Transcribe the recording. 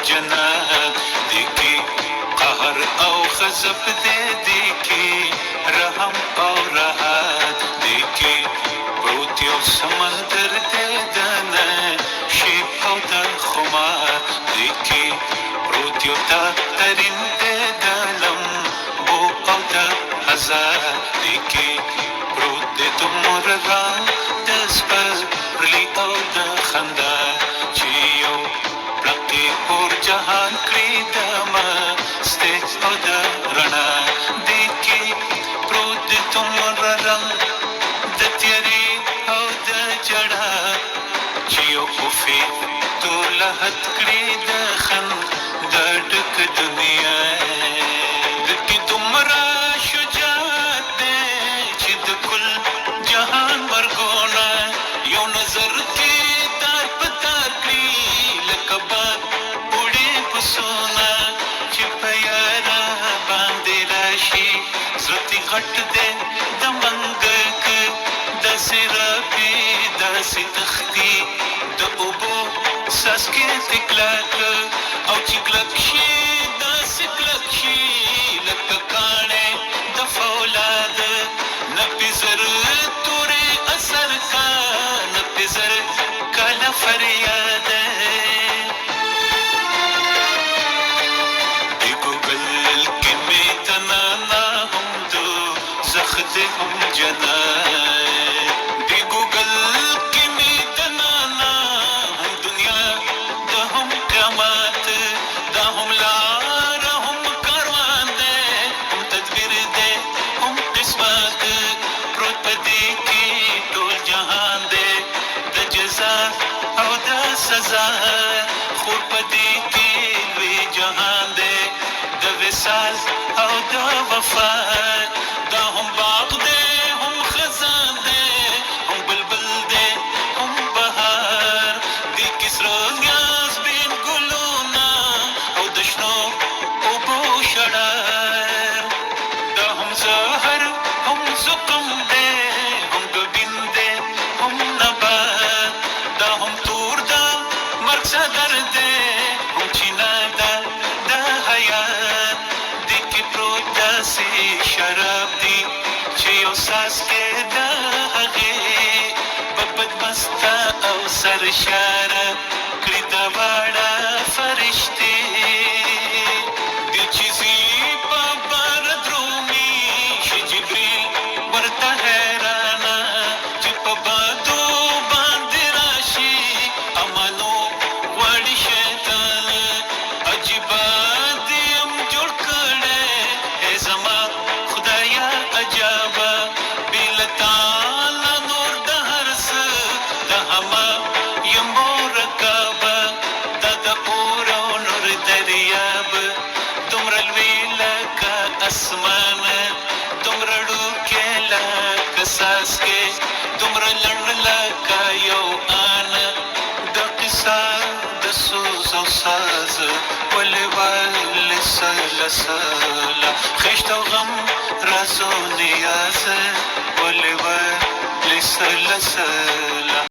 جنت دیکی قهر او غضب دے دیکی رحم او راحت دیکی پروت یو سمندر دے دن شیب او د خمار دیکی پروت یو تا ترین دے دلم بو او د هزار دیکی پروت دے تمر را دسپر رلی او د خندا چی یو پلکی پور جهان کری دما ستیج او د رنا دیکی پروت دے تمر را د تیری او د جڑا چی یو خوفی تو لحت کری د خن د ډک دنیا دکی تمرا شجاعت دے چی د کل جهان ورگونا یو نظر کی تار پتار کری لکبات اڑی پسونا چی پیارا باندی راشی زرتی غٹ دے دمنگک داسی رابی داسی تختی دا اوبو ساسکی تکلاک او چی کلک شی داسی کلک شی لکا کانے دا فولاد نپی زر توری اثر کا نپی زر کالا فریاد دیگو گل کی میتنا نا ہم دو زخد ہم جنا دیگو گل کی میتنا نا ہم دنیا دا ہم قیامات دا ہم لار ہم کاروان دے ہم تدبیر دے ہم قسمت پروت پدی کی ټول جهان دے د جزا او د سزا خور پدی کی لوی جهان دے د وصال او د وفا دا هم باغ دے هم خزان دے هم بلبل دے هم بهار دی کسرو نیاز بین گلونا او د شنو اوبو شړار دا هم زهر هم زقم دے هم ګبین دے هم نبات دا هم تور دا مرګ صدر دے هم چینا دا د حیات دی کی پروت داسې شراب دی چې یو څاڅکی د هغې په بدمسته او سرشاره کړي دا واړه فرشتې دی چې ځي په بار درومي شي جبریل ورته حیرانه چې په بادو باندې راشي امانو غواړي شیطان عجیبه دې یم جوړ کړی ای زما خدایا عجابه بې له تاله نور د هر څه د همه یم مرکبه دا د اور او نور دریاب دومره لوی لکه اسمان دومره ډوکی لکه څاڅکی دومره لنډ لکه یو آن دا قصه د سوز او ساز ولې ولې سله سله خشت او غم راز و نیاز ولې ولې سله سله